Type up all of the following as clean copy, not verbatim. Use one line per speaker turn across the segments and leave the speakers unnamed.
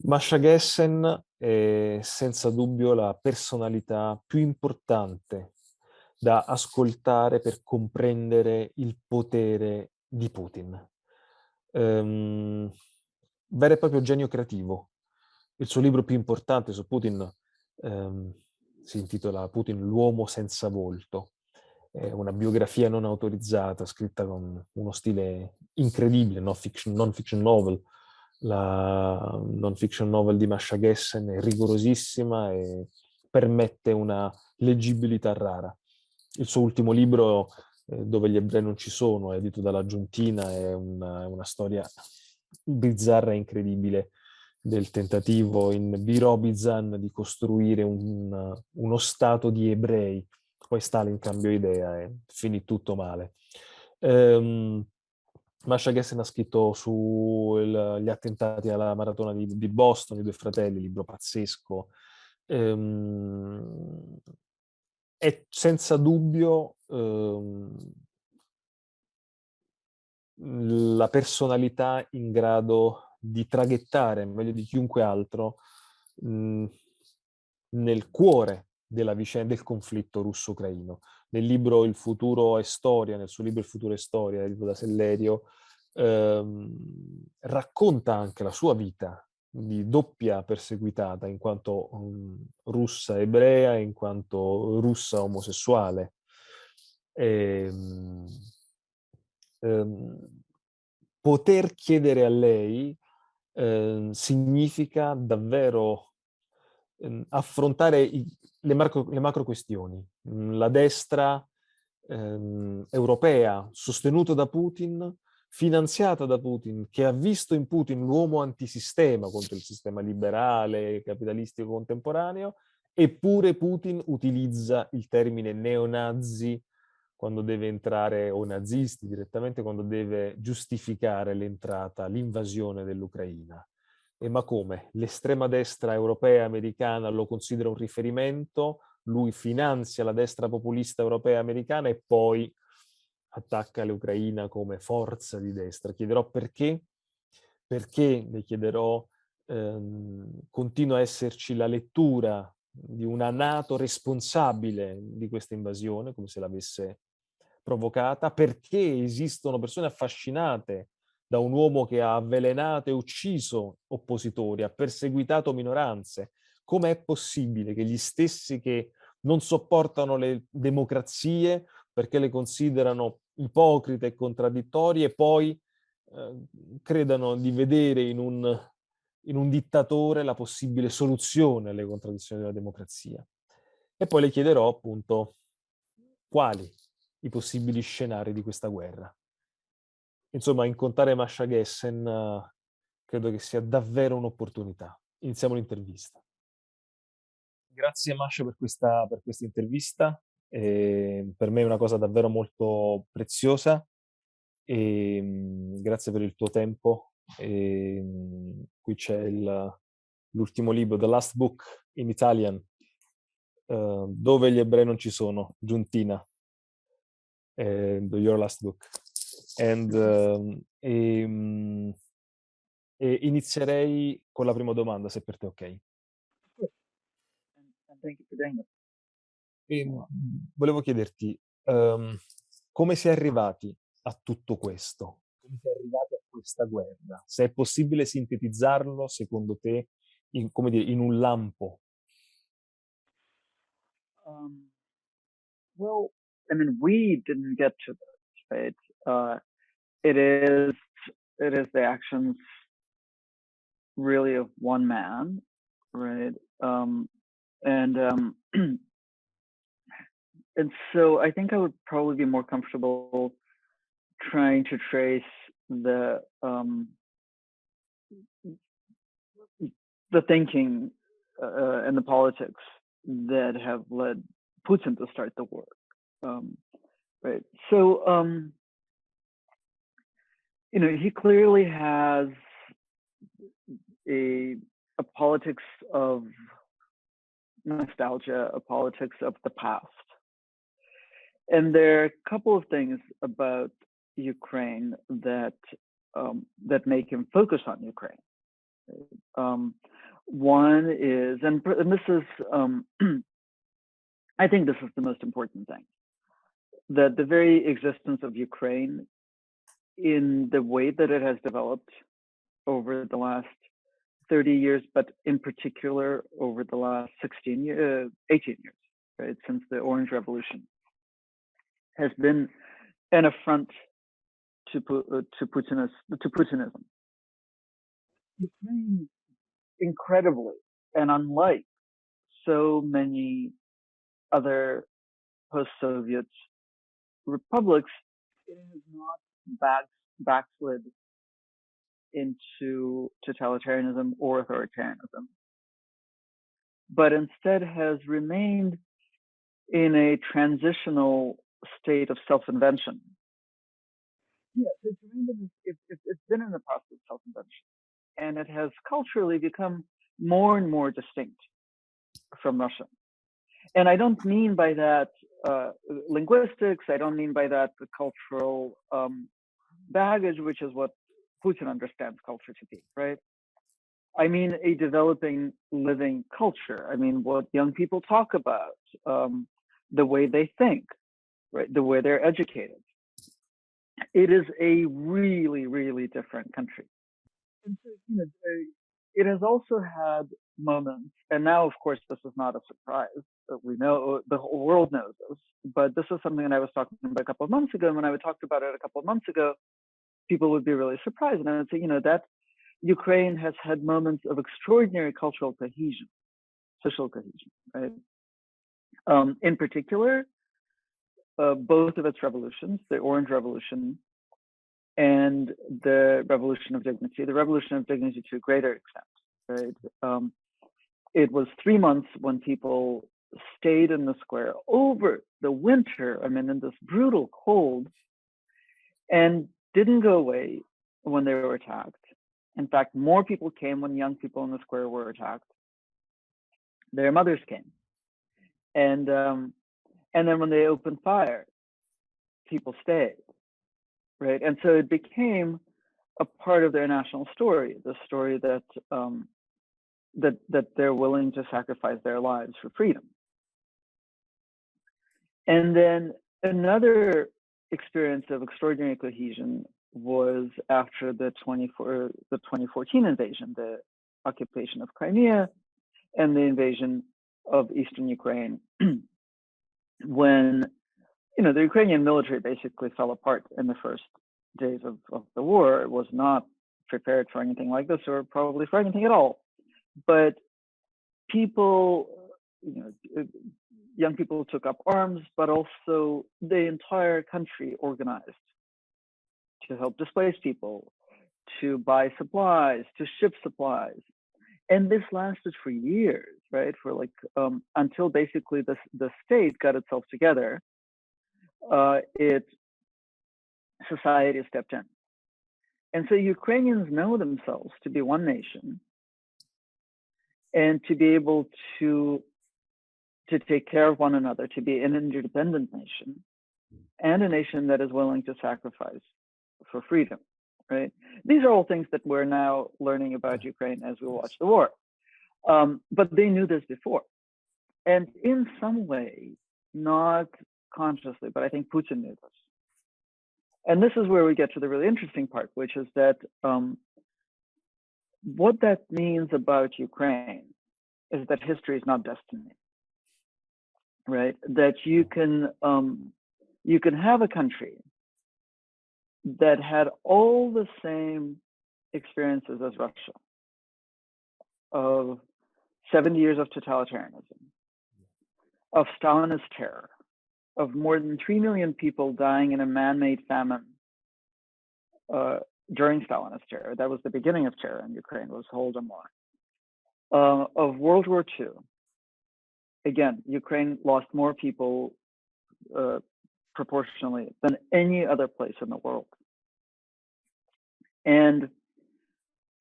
Masha Gessen è senza dubbio la personalità più importante da ascoltare per comprendere il potere di Putin. Vero e proprio genio creativo. Il suo libro più importante su Putin si intitola Putin, l'uomo senza volto. È una biografia non autorizzata, scritta con uno stile incredibile, non-fiction novel. La non-fiction novel di Masha Gessen è rigorosissima e permette una leggibilità rara. Il suo ultimo libro, Dove gli ebrei non ci sono, edito dall'Argentina, è una storia bizzarra e incredibile del tentativo in Birobizan di costruire uno stato di ebrei. Poi Stalin cambiò idea e finì tutto male. Masha Gessen ha scritto sugli attentati alla maratona di Boston, i due fratelli, libro pazzesco. È senza dubbio la personalità in grado di traghettare, meglio di chiunque altro, nel cuore della vicenda del conflitto russo-ucraino. Nel libro Il futuro è storia, nel suo libro Il futuro è storia, edito da Sellerio, racconta anche la sua vita di doppia perseguitata in quanto russa ebrea e in quanto russa omosessuale. Poter chiedere a lei significa davvero affrontare le macro questioni. La destra europea, sostenuta da Putin, finanziata da Putin, che ha visto in Putin l'uomo antisistema contro il sistema liberale, capitalistico contemporaneo, eppure Putin utilizza il termine neonazi quando deve entrare, o nazisti direttamente, quando deve giustificare l'entrata, l'invasione dell'Ucraina. Ma come? L'estrema destra europea e americana lo considera un riferimento, lui finanzia la destra populista europea e americana e poi attacca l'Ucraina come forza di destra. Chiederò perché? Perché, le chiederò, continua a esserci la lettura di una NATO responsabile di questa invasione, come se l'avesse provocata, perché esistono persone affascinate da un uomo che ha avvelenato e ucciso oppositori, ha perseguitato minoranze. Com'è possibile che gli stessi che non sopportano le democrazie perché le considerano ipocrite e contraddittorie, poi credano di vedere in un dittatore la possibile soluzione alle contraddizioni della democrazia? E poi le chiederò appunto quali i possibili scenari di questa guerra. Insomma, incontrare Masha Gessen credo che sia davvero un'opportunità. Iniziamo l'intervista. Grazie Masha per questa intervista. Per me è una cosa davvero molto preziosa. Grazie per il tuo tempo. Qui c'è l'ultimo libro, The Last Book in Italian, Dove gli ebrei non ci sono, Giuntina, Your Last Book. E inizierei con la prima domanda, se per te è ok.
Thank you for doing this.
Volevo chiederti, come si è arrivati a tutto questo? Come si è arrivati a questa guerra? Se è possibile sintetizzarlo, secondo te, come dire, in un lampo?
Well, I mean, we didn't get to this, right? It is the actions really of one man, right? And so I think I would probably be more comfortable trying to trace the thinking and the politics that have led Putin to start the war, right? So he clearly has a politics of nostalgia, a politics of the past. And there are a couple of things about Ukraine that make him focus on Ukraine. One is, and this is, I think this is the most important thing, that the very existence of Ukraine in the way that it has developed over the last 30 years, but in particular over the last 18 years, right, since the Orange Revolution, has been an affront to Putinism. Ukraine, incredibly, and unlike so many other post-Soviet republics, it has not backslid into totalitarianism or authoritarianism, but instead has remained in a transitional state of self-invention. Yes, it's been in the process of self-invention, and it has culturally become more and more distinct from Russia. And I don't mean by that linguistics, I don't mean by that the cultural baggage, which is what Putin understands culture to be, right? I mean a developing, living culture. I mean what young people talk about, the way they think, right? The way they're educated. It is a really, really different country. And so, you know, it has also had moments, and now, of course, this is not a surprise. We know, the whole world knows this, but this is something that I was talking about a couple of months ago. And when I talked about it a couple of months ago, people would be really surprised. And I would say, you know, that Ukraine has had moments of extraordinary cultural cohesion, social cohesion, right? In particular, both of its revolutions, the Orange Revolution and the Revolution of Dignity, the Revolution of Dignity to a greater extent, right? It was 3 months when people stayed in the square over the winter, I mean, in this brutal cold, and didn't go away when they were attacked. In fact, more people came when young people in the square were attacked. Their mothers came. And then when they opened fire, people stayed, right? And so it became a part of their national story, the story that that they're willing to sacrifice their lives for freedom. And then another experience of extraordinary cohesion was after the 2014 invasion, the occupation of Crimea and the invasion of eastern Ukraine, when, you know, the Ukrainian military basically fell apart in the first days of the war. It was not prepared for anything like this, or probably for anything at all. But people, you know, young people took up arms, but also the entire country organized to help displace people, to buy supplies, to ship supplies. And this lasted for years, right? For like, until basically the state got itself together, society stepped in. And so Ukrainians know themselves to be one nation, and to be able to take care of one another, to be an interdependent nation, and a nation that is willing to sacrifice for freedom, right? These are all things that we're now learning about Ukraine as we watch the war. But they knew this before. And in some way, not consciously, but I think Putin knew this. And this is where we get to the really interesting part, which is that what that means about Ukraine is that history is not destiny, right? That you can have a country that had all the same experiences as Russia, of 70 years of totalitarianism, of Stalinist terror, of more than 3 million people dying in a man-made famine during Stalinist terror. That was the beginning of terror in Ukraine, was Holodomor. Of World War II. Again, Ukraine lost more people proportionally than any other place in the world. And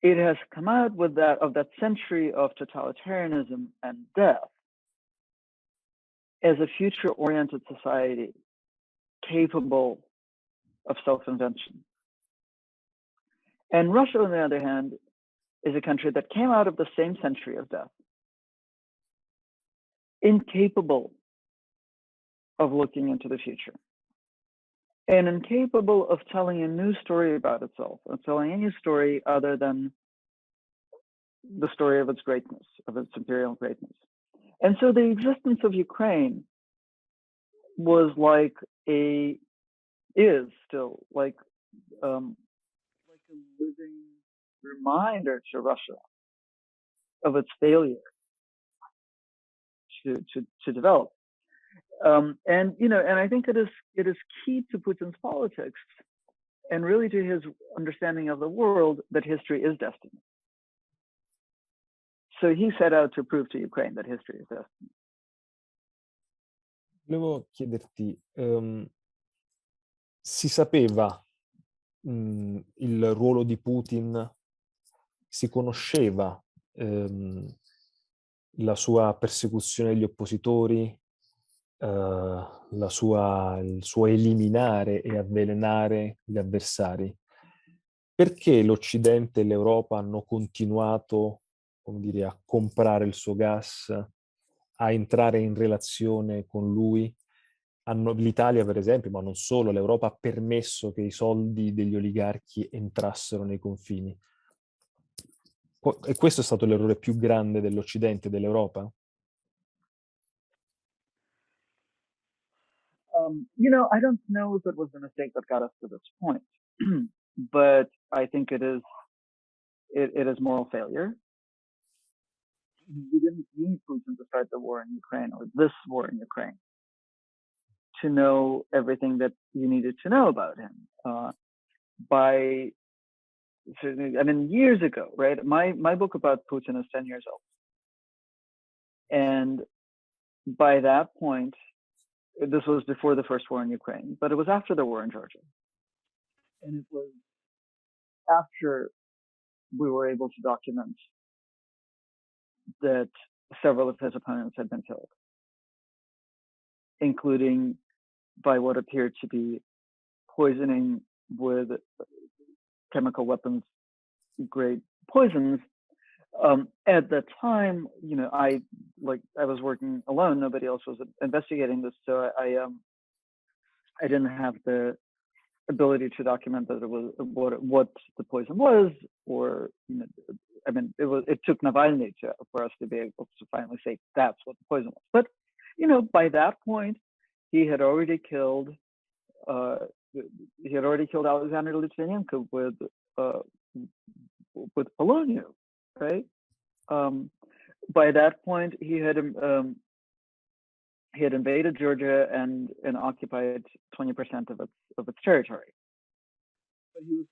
it has come out with that century of totalitarianism and death as a future-oriented society capable of self-invention. And Russia, on the other hand, is a country that came out of the same century of death, incapable of looking into the future, and incapable of telling a new story about itself, or telling any story other than the story of its greatness, of its imperial greatness. And so the existence of Ukraine was is still like a living reminder to Russia of its failure to develop. And I think it is key to Putin's politics and really to his understanding of the world that history is destiny. So he set out to prove to Ukraine that history is destiny.
Volevo chiederti, si sapeva il ruolo di Putin, si conosceva la sua persecuzione degli oppositori, il suo eliminare e avvelenare gli avversari. Perché l'Occidente e l'Europa hanno continuato, come dire, a comprare il suo gas, a entrare in relazione con lui? L'Italia, per esempio, ma non solo, l'Europa ha permesso che i soldi degli oligarchi entrassero nei confini. E questo è stato l'errore più grande dell'Occidente e dell'Europa?
I don't know if it was the mistake that got us to this point, but I think it is moral failure. You didn't need Putin to start the war in Ukraine, or this war in Ukraine, to know everything that you needed to know about him. Years ago, right? My book about Putin is 10 years old. And by that point, this was before the first war in Ukraine, but it was after the war in Georgia. And it was after we were able to document that several of his opponents had been killed, including by what appeared to be poisoning with chemical weapons grade poisons. At the time, I was working alone. Nobody else was investigating this, so I didn't have the ability to document that it was what the poison was, or it took Navalny for us to be able to finally say that's what the poison was. But by that point, he had already killed Alexander Litvinenko with polonium, right? By that point, he had invaded Georgia and occupied 20% of its territory. But he was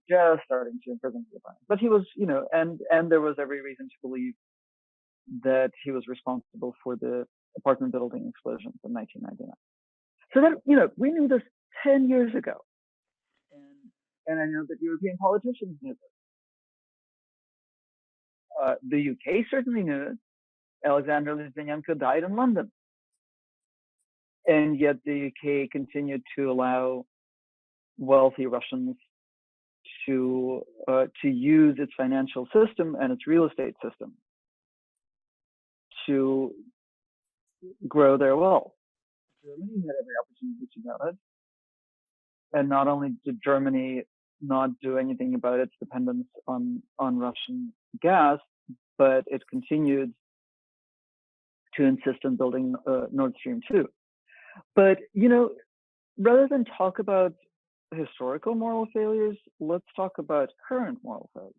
just starting to imprison the opponent. But he was, and there was every reason to believe that he was responsible for the apartment building explosions in 1999. So that, we knew this 10 years ago. And I know that European politicians knew this. The UK certainly knew it. Alexander Litvinenko died in London. And yet the UK continued to allow wealthy Russians to use its financial system and its real estate system to grow their wealth. Germany had every opportunity to know it. And not only did Germany not do anything about its dependence on Russian gas, but it continued to insist on building Nord Stream 2. But, rather than talk about historical moral failures, let's talk about current moral failures.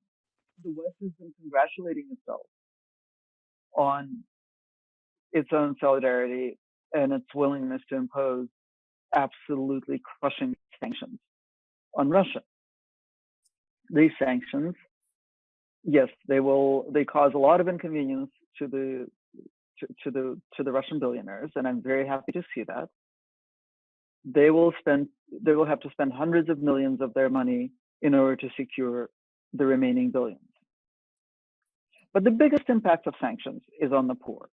The West has been congratulating itself on its own solidarity and its willingness to impose absolutely crushing sanctions on Russia. These sanctions, yes, they cause a lot of inconvenience to the Russian billionaires, and I'm very happy to see that. They will have to spend hundreds of millions of their money in order to secure the remaining billions. But the biggest impact of sanctions is on the poor.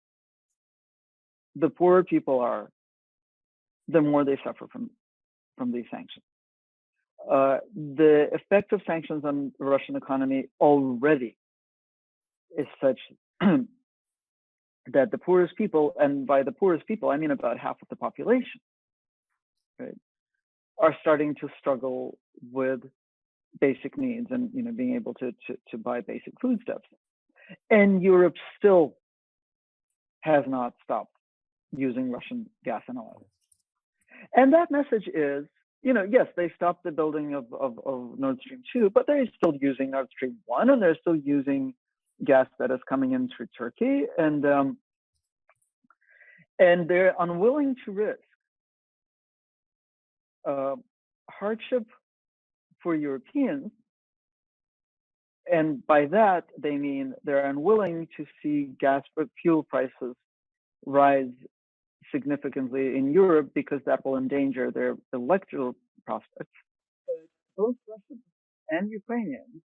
The poorer people are, the more they suffer from these sanctions. the effect of sanctions on the Russian economy already is such that the poorest people, and by the poorest people, I mean about half of the population, right, are starting to struggle with basic needs and, you know, being able to buy basic foodstuffs. And Europe still has not stopped using Russian gas and oil. And that message is, you know, yes, they stopped the building of Nord Stream 2, but they're still using Nord Stream 1, and they're still using gas that is coming in through Turkey, and they're unwilling to risk hardship for Europeans, and by that they mean they're unwilling to see gas fuel prices rise significantly in Europe because that will endanger their electoral prospects. But both Russians and Ukrainians,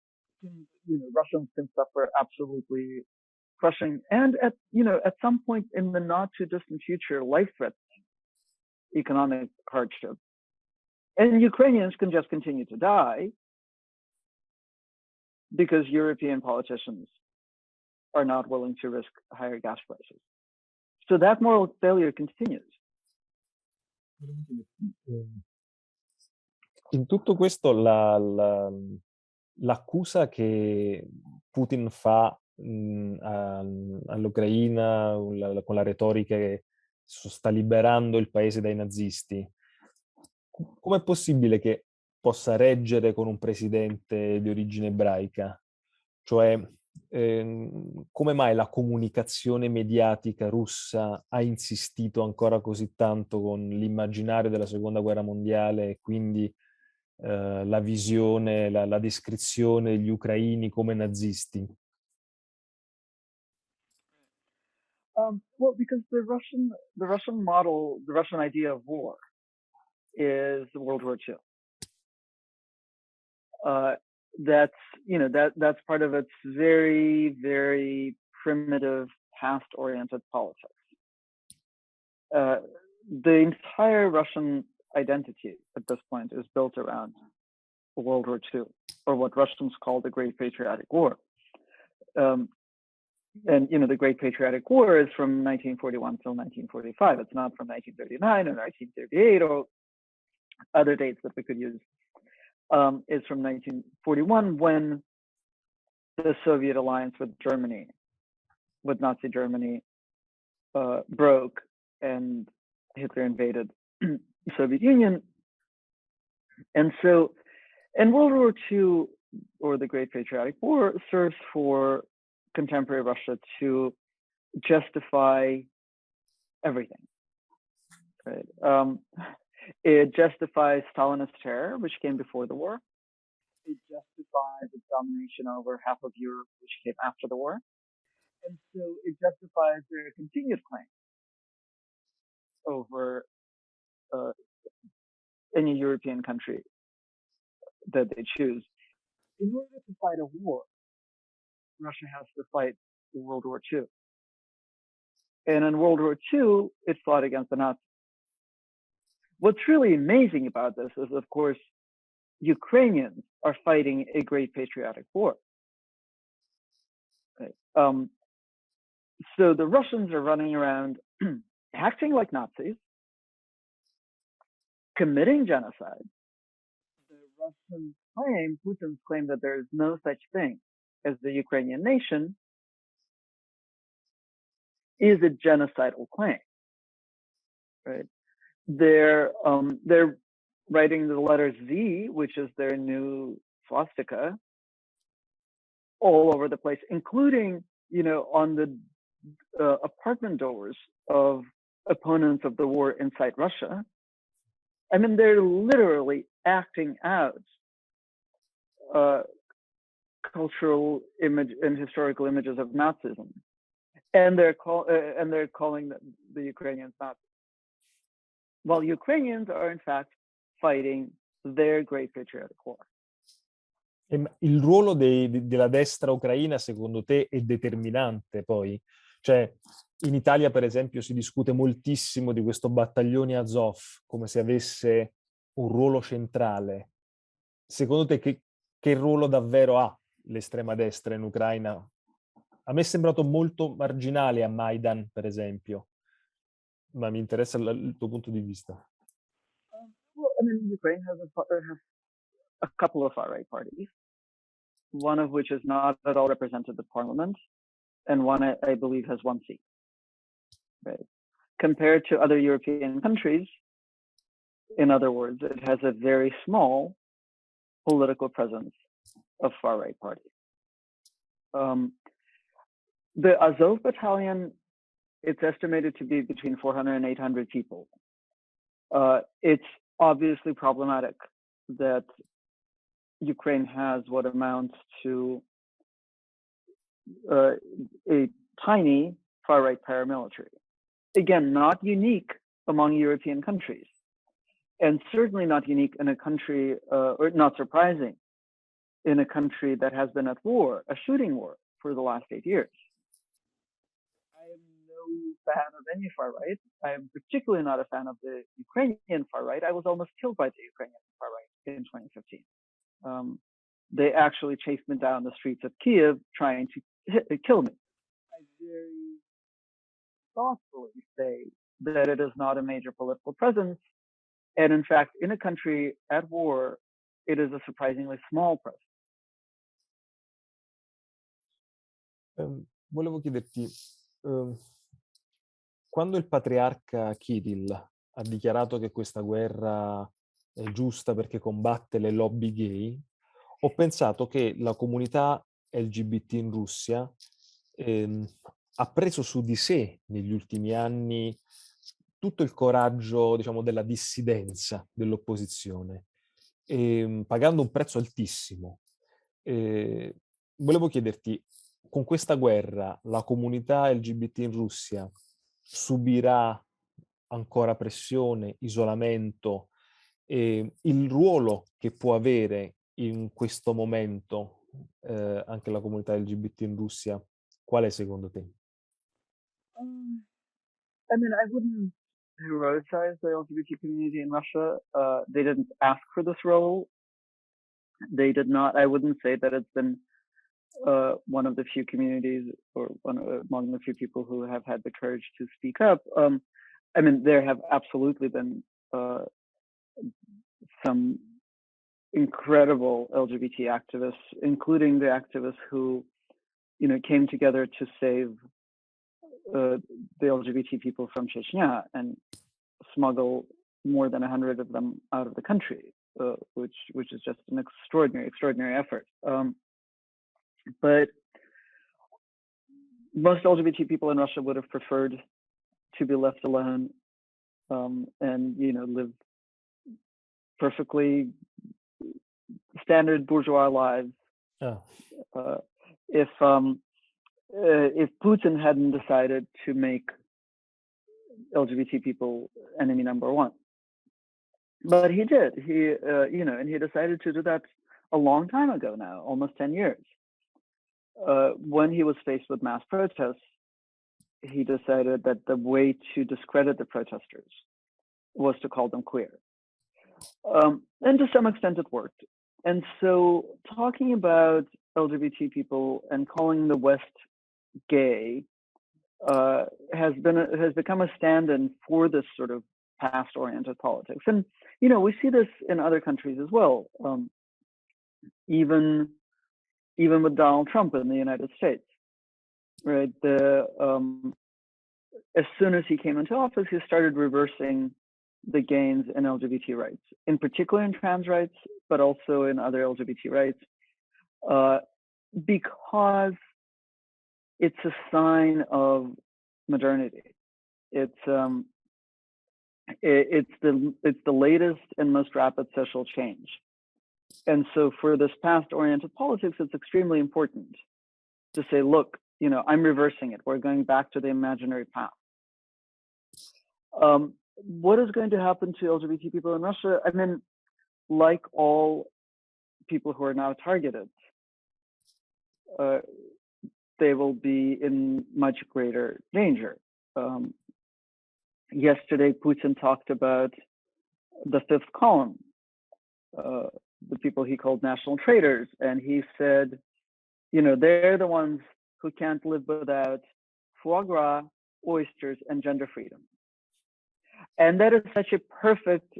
Russians can suffer absolutely crushing and at some point in the not too distant future, life-threatening economic hardship. And Ukrainians can just continue to die because European politicians are not willing to risk higher gas prices. So that moral failure continues.
In tutto questo l'accusa che Putin fa all'Ucraina con la retorica che sta liberando il paese dai nazisti, com'è possibile che possa reggere con un presidente di origine ebraica? Cioè, come mai la comunicazione mediatica russa ha insistito ancora così tanto con l'immaginario della Seconda Guerra Mondiale e quindi la visione, la descrizione degli ucraini come nazisti?
Well, because the Russian model, the Russian idea of war is World War II. That's part of its very, very primitive, past-oriented politics. The entire Russian identity at this point is built around World War II, or what Russians call the Great Patriotic War. And the Great Patriotic War is from 1941 till 1945. It's not from 1939 or 1938 or other dates that we could use. Is from 1941 when the Soviet alliance with Nazi Germany, broke and Hitler invaded the Soviet Union. And World War II, or the Great Patriotic War, serves for contemporary Russia to justify everything, right? It justifies Stalinist terror, which came before the war. It justifies its domination over half of Europe, which came after the war. And so it justifies their continued claim over any European country that they choose. In order to fight a war, Russia has to fight World War II. And in World War II, it fought against the Nazis. What's really amazing about this is, of course, Ukrainians are fighting a Great Patriotic War. Right? So the Russians are running around acting like Nazis, committing genocide. The Russians claim, Putin's claim, that there is no such thing as the Ukrainian nation is a genocidal claim, right? They're writing the letter Z, which is their new swastika, all over the place, including, on the apartment doors of opponents of the war inside Russia. I mean, they're literally acting out cultural image and historical images of Nazism, and they're calling the Ukrainians Nazis, while Ukrainians are in fact fighting their Great Patriotic War.
Il ruolo della destra ucraina, secondo te, è determinante poi? Cioè, in Italia, per esempio, si discute moltissimo di questo battaglione Azov, come se avesse un ruolo centrale. secondo te che ruolo davvero ha l'estrema destra in Ucraina? A me è sembrato molto marginale a Maidan, per esempio, ma mi interessa il tuo punto di vista.
Well, I mean, Ukraine has a couple of far-right parties, one of which is not at all represented in parliament, and one I believe has one seat. Right? Compared to other European countries, in other words, it has a very small political presence of far-right parties. The Azov battalion, it's estimated to be between 400 and 800 people. It's obviously problematic that Ukraine has what amounts to a tiny far-right paramilitary. Again, not unique among European countries, and certainly not unique in a country, or not surprising, in a country that has been at war, a shooting war, for the last 8 years. I am no fan of any far-right. I am particularly not a fan of the Ukrainian far-right. I was almost killed by the Ukrainian far-right in 2015. They actually chased me down the streets of Kiev trying to kill me. I very thoughtfully say that it is not a major political presence. And in fact, in a country at war, it is a surprisingly small presence.
Volevo chiederti, quando il patriarca Kirill ha dichiarato che questa guerra è giusta perché combatte le lobby gay, ho pensato che la comunità LGBT in Russia ha preso su di sé negli ultimi anni tutto il coraggio, diciamo, della dissidenza, dell'opposizione, pagando un prezzo altissimo. Volevo chiederti, con questa guerra la comunità LGBT in Russia subirà ancora pressione, isolamento, il ruolo che può avere in questo momento anche la comunità LGBT in Russia, qual è secondo te?
I mean, I wouldn't heroicize the LGBT community in Russia. They didn't ask for this role. They did not. I wouldn't say that it's been one of the few communities or among the few people who have had the courage to speak up. I mean, there have absolutely been some incredible LGBT activists, including the activists who, came together to save the LGBT people from Chechnya and smuggle more than 100 of them out of the country, which is just an extraordinary effort. But most LGBT people in Russia would have preferred to be left alone and live perfectly standard bourgeois lives. If Putin hadn't decided to make LGBT people enemy number one, but he did. And he decided to do that a long time ago now, almost 10 years. When he was faced with mass protests, he decided that the way to discredit the protesters was to call them queer. And to some extent it worked. And so talking about LGBT people and calling the West gay has become a stand-in for this sort of past-oriented politics. And, we see this in other countries as well. Even with Donald Trump in the United States, right? As soon as he came into office, he started reversing the gains in LGBT rights, in particular in trans rights, but also in other LGBT rights, because it's a sign of modernity. It's the latest and most rapid social change. And so for this past-oriented politics, it's extremely important to say, look, I'm reversing it. We're going back to the imaginary path. What is going to happen to LGBT people in Russia? I mean, like all people who are now targeted, they will be in much greater danger. Yesterday, Putin talked about the fifth column, the people he called national traitors. And he said, they're the ones who can't live without foie gras, oysters, and gender freedom. And that is such a perfect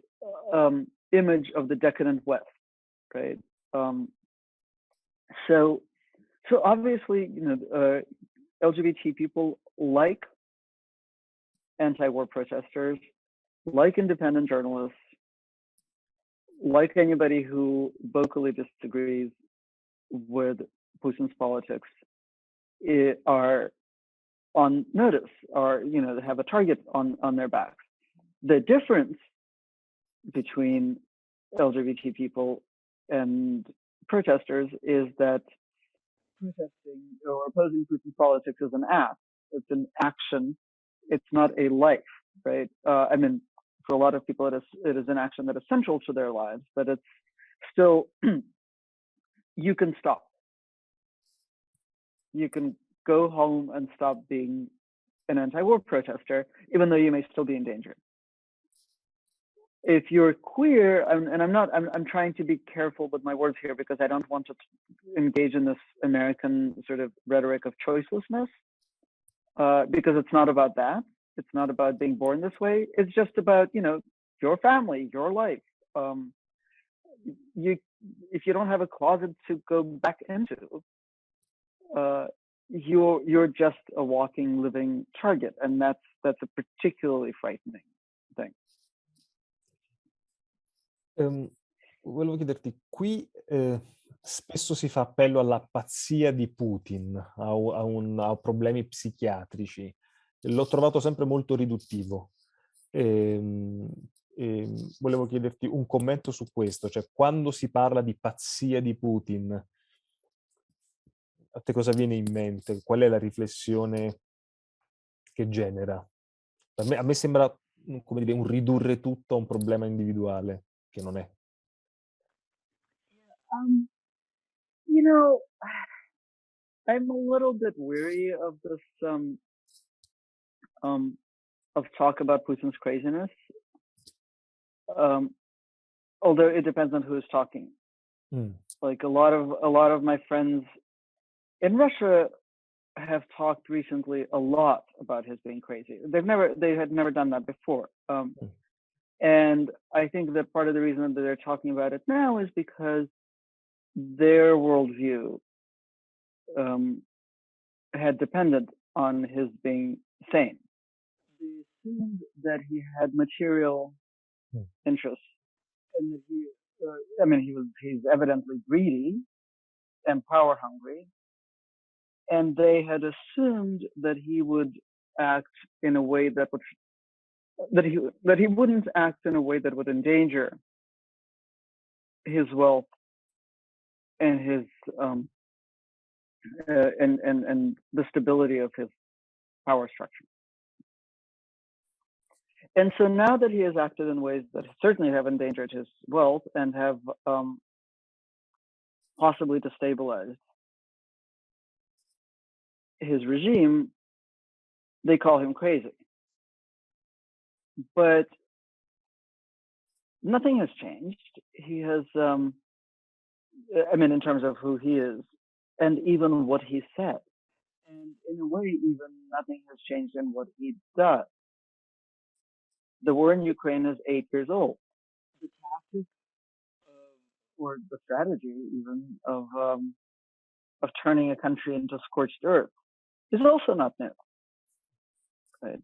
image of the decadent West, right? So obviously, LGBT people like anti-war protesters, like independent journalists, like anybody who vocally disagrees with Putin's politics, are on notice, or they have a target on their backs. The difference between LGBT people and protesters is that protesting or opposing Putin's politics is an act. It's an action. It's not a life, right? For a lot of people, it is an action that is central to their lives, but it's still, you can stop. You can go home and stop being an anti-war protester, even though you may still be in danger. If you're queer, I'm trying to be careful with my words here because I don't want to engage in this American sort of rhetoric of choicelessness, because it's not about that. It's not about being born this way. It's just about, your family, your life. If you don't have a closet to go back into, you're just a walking, living target, and that's a particularly frightening thing.
Volevo chiederti, qui spesso si fa appello alla pazzia di Putin, a problemi psichiatrici. L'ho trovato sempre molto riduttivo. Volevo chiederti un commento su questo, cioè quando si parla di pazzia di Putin, a te cosa viene in mente? Qual è la riflessione che genera? A me sembra, come dire, un ridurre tutto a un problema individuale, che non è.
I'm a little bit weary of this of talk about Putin's craziness. Although it depends on who is talking. Like a lot of my friends in Russia have talked recently a lot about his being crazy. They had never done that before. And I think that part of the reason that they're talking about it now is because their worldview had depended on his being sane. They assumed that he had material interests, and that he's evidently greedy and power hungry, and they had assumed that he would act in a way that he wouldn't act in a way that would endanger his wealth and his and the stability of his power structure. And so now that he has acted in ways that certainly have endangered his wealth and have possibly destabilized his regime, they call him crazy. But nothing has changed. He has, in terms of who he is, and even what he said. And in a way, even nothing has changed in what he does. The war in Ukraine is 8 years old. The tactics or the strategy even of turning a country into scorched earth is also not new. Right?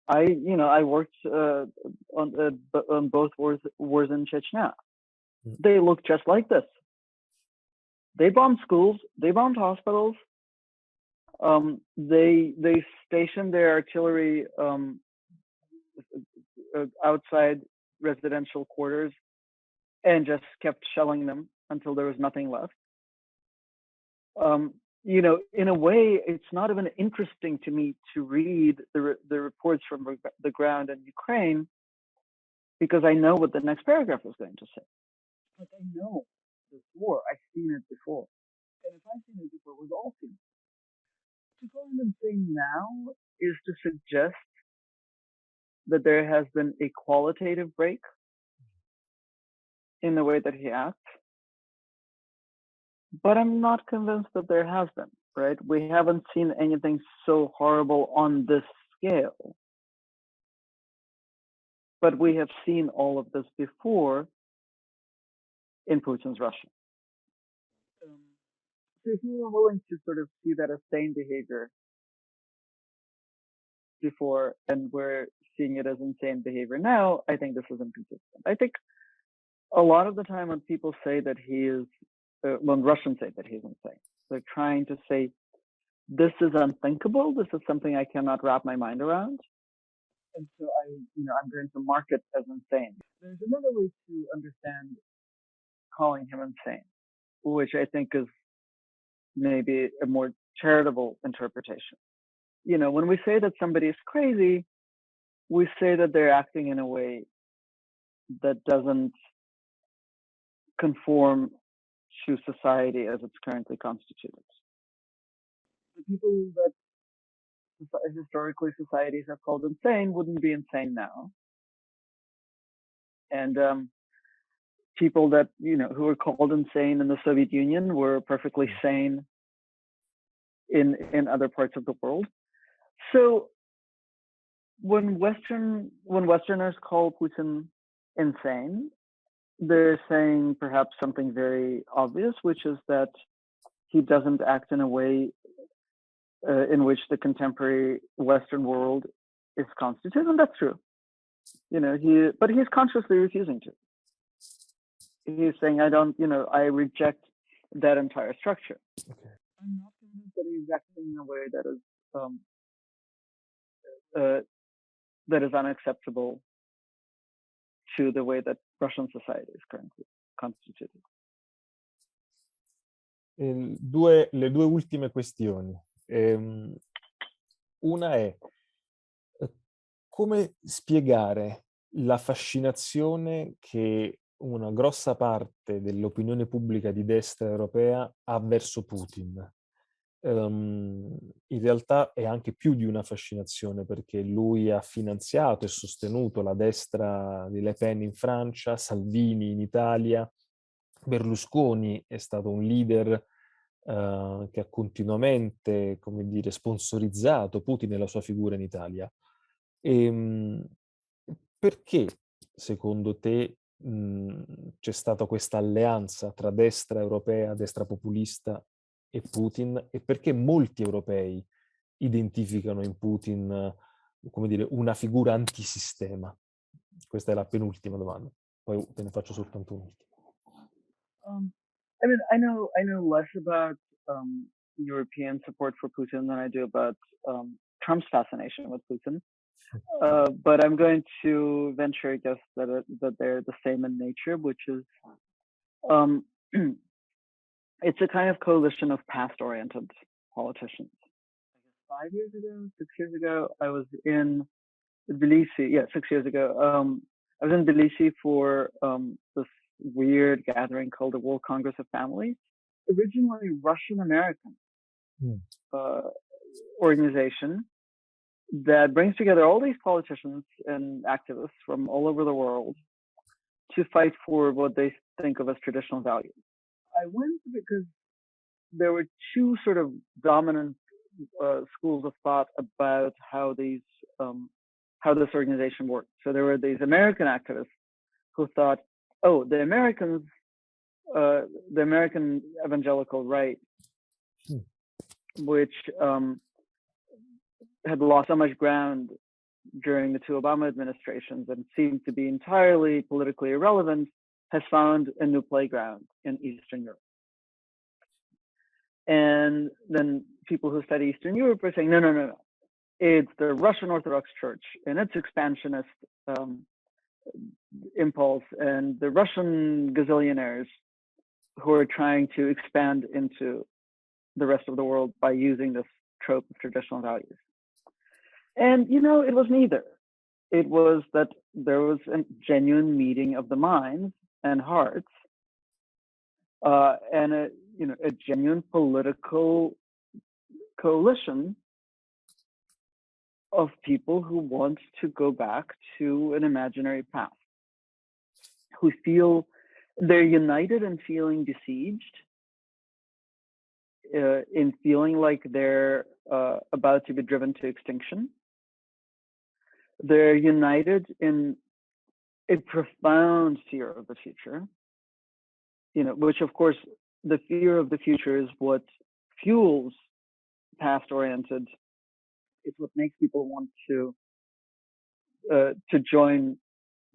I worked on both wars in Chechnya. They look just like this. They bombed schools. They bombed hospitals. They stationed their artillery outside residential quarters and just kept shelling them until there was nothing left. In a way, it's not even interesting to me to read the reports from the ground in Ukraine, because I know what the next paragraph is going to say. Like, I know this war. I've seen it before. And if I've seen it before, we've all seen it. To go in and say now is to suggest that there has been a qualitative break in the way that he acts, but I'm not convinced that there has been, right? We haven't seen anything so horrible on this scale, but we have seen all of this before in Putin's Russia. So if you were willing to sort of see that as sane behavior before, and we're seeing it as insane behavior now, I think this is inconsistent. I think a lot of the time when people say that he is, when Russians say that he's insane, they're trying to say, this is unthinkable, this is something I cannot wrap my mind around. And so I'm going to mark it as insane. There's another way to understand calling him insane, which I think is maybe a more charitable interpretation. When we say that somebody is crazy, we say that they're acting in a way that doesn't conform to society as it's currently constituted. The people that historically societies have called insane wouldn't be insane now. And people that, who were called insane in the Soviet Union were perfectly sane in other parts of the world. So when Westerners call Putin insane, they're saying perhaps something very obvious, which is that he doesn't act in a way in which the contemporary Western world is constituted, and that's true. But he's consciously refusing to. He's saying, I reject that entire structure. Okay. I'm not convinced that he's acting in a way that is unacceptable to the way that Russian society is currently constituted.
Le due ultime questioni. Una è come spiegare la fascinazione che una grossa parte dell'opinione pubblica di destra europea ha verso Putin. In realtà è anche più di una fascinazione, perché lui ha finanziato e sostenuto la destra di Le Pen in Francia, Salvini in Italia, Berlusconi è stato un leader che ha continuamente, sponsorizzato Putin e la sua figura in Italia. Perché, secondo te, c'è stata questa alleanza tra destra europea, destra populista e Putin, e perché molti europei identificano in Putin, una figura antisistema? Questa è la penultima domanda, poi te ne faccio soltanto un'ultima.
I know less about European support for Putin than I do about Trump's fascination with Putin. But I'm going to venture a guess that they're the same in nature, which is it's a kind of coalition of past-oriented politicians. 5 years ago, 6 years ago, I was in Tbilisi. Yeah, 6 years ago. I was in Tbilisi for this weird gathering called the World Congress of Families, originally Russian-American organization that brings together all these politicians and activists from all over the world to fight for what they think of as traditional values. I went because there were two sort of dominant schools of thought about how this organization worked. So there were these American activists who thought, oh, the American evangelical right, which had lost so much ground during the two Obama administrations and seemed to be entirely politically irrelevant, has found a new playground in Eastern Europe. And then people who study Eastern Europe are saying, no. It's the Russian Orthodox Church and its expansionist impulse, and the Russian gazillionaires who are trying to expand into the rest of the world by using this trope of traditional values. And, it was neither. It was that there was a genuine meeting of the minds and hearts, and a genuine political coalition of people who want to go back to an imaginary past, who feel They're united in feeling besieged, in feeling like they're about to be driven to extinction. They're united in a profound fear of the future, which of course, the fear of the future is what fuels past-oriented. It's what makes people want to join,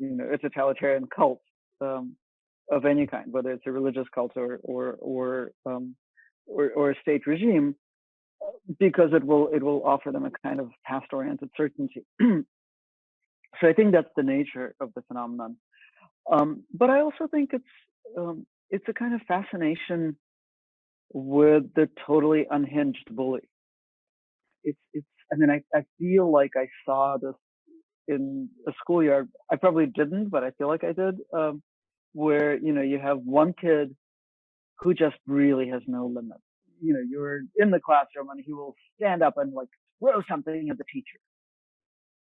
a totalitarian cult of any kind, whether it's a religious cult or a state regime, because it will offer them a kind of past-oriented certainty. So I think that's the nature of the phenomenon. But I also think it's a kind of fascination with the totally unhinged bully. I feel like I saw this in a schoolyard. I probably didn't, but I feel like I did, where, you have one kid who just really has no limit. You're in the classroom and he will stand up and like throw something at the teacher.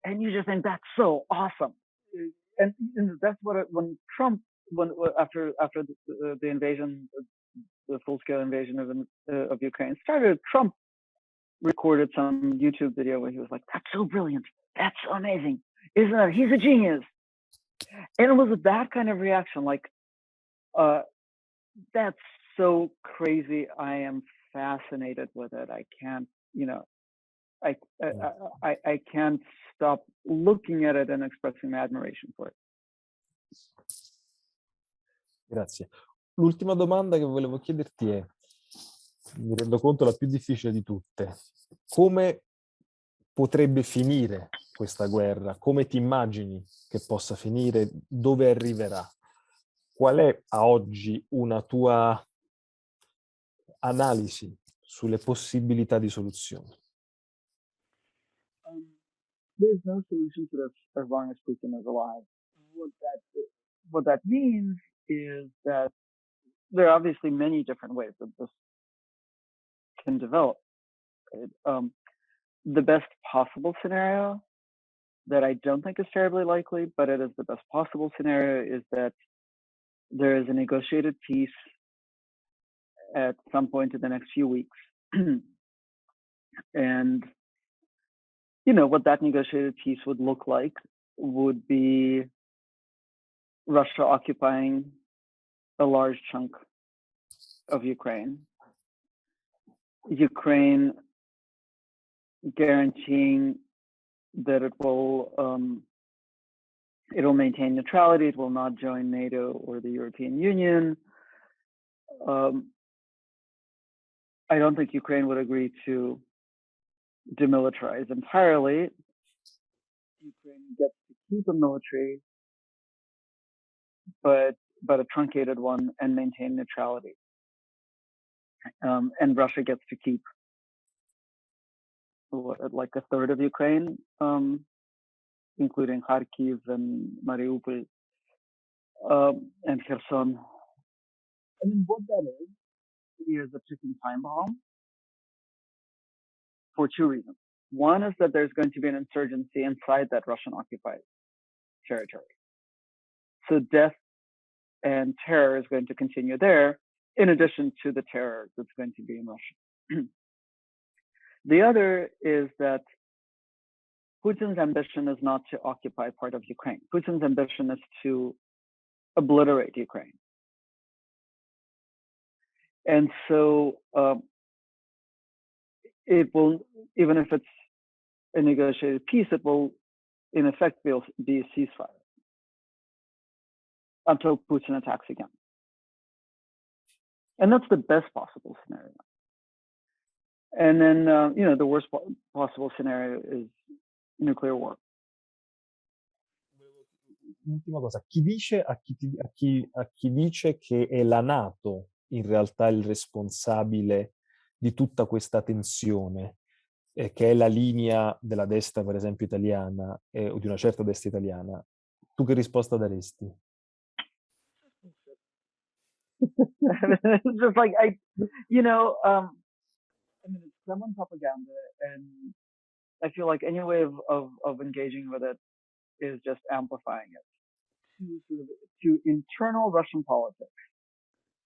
And you just think that's so awesome. And that's what after the invasion, the full-scale invasion of Ukraine started, Trump recorded some YouTube video where he was like, "That's so brilliant. That's so amazing. Isn't it? He's a genius." And it was that kind of reaction, like, that's so crazy. I am fascinated with it. I can't, I can't stop looking at it and expressing my admiration for it.
Grazie. L'ultima domanda che volevo chiederti è, mi rendo conto la più difficile di tutte, come potrebbe finire questa guerra? Come ti immagini che possa finire? Dove arriverà? Qual è a oggi una tua analisi sulle possibilità di soluzione?
There's no solution to this as long as Putin is alive. What that means is that there are obviously many different ways that this can develop. The best possible scenario, that I don't think is terribly likely, but it is the best possible scenario, is that there is a negotiated peace at some point in the next few weeks. And what that negotiated peace would look like would be Russia occupying a large chunk of Ukraine, Ukraine guaranteeing that it will maintain neutrality, it will not join NATO or the European Union. I don't think Ukraine would agree to demilitarize entirely. Ukraine gets to keep a military, but a truncated one, and maintain neutrality. And Russia gets to keep like a third of Ukraine, including Kharkiv and Mariupol and Kherson. And then what that is a ticking time bomb for two reasons. One is that there's going to be an insurgency inside that Russian occupied territory. So death and terror is going to continue there, in addition to the terror that's going to be in Russia. The other is that Putin's ambition is not to occupy part of Ukraine. Putin's ambition is to obliterate Ukraine. And so it will, even if it's a negotiated peace, it will in effect be a ceasefire until Putin attacks again. And that's the best possible scenario. And then, the worst possible scenario is nuclear war.
Ultima cosa, chi dice a chi dice che è la NATO in realtà il responsabile di tutta questa tensione, che è la linea della destra, per esempio, italiana, o di una certa destra italiana, tu che risposta daresti?
It's just like, it's Kremlin propaganda, and I feel like any way of engaging with it is just amplifying it. to internal Russian politics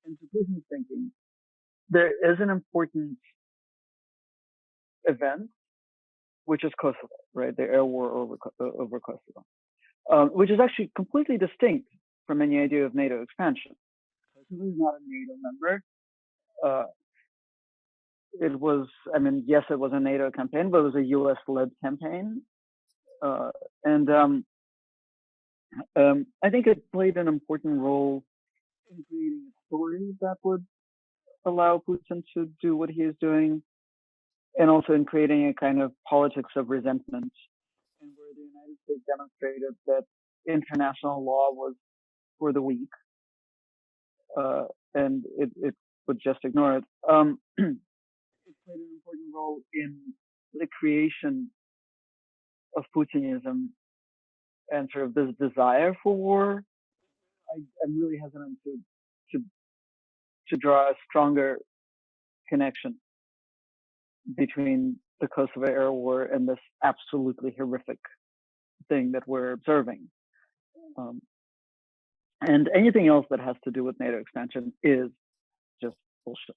and to Putin's thinking, there is an important event, which is Kosovo, right? The air war over Kosovo, which is actually completely distinct from any idea of NATO expansion. Kosovo is not a NATO member. It was, I mean, yes, it was a NATO campaign, but it was a US-led campaign. And I think it played an important role in creating a story that would allow Putin to do what he is doing, and also in creating a kind of politics of resentment, and where the United States demonstrated that international law was for the weak, and it would just ignore it. It played an important role in the creation of Putinism and sort of this desire for war. I'm really hesitant to draw a stronger connection between the Kosovo era war and this absolutely horrific thing that we're observing. And anything else that has to do with NATO expansion is just bullshit.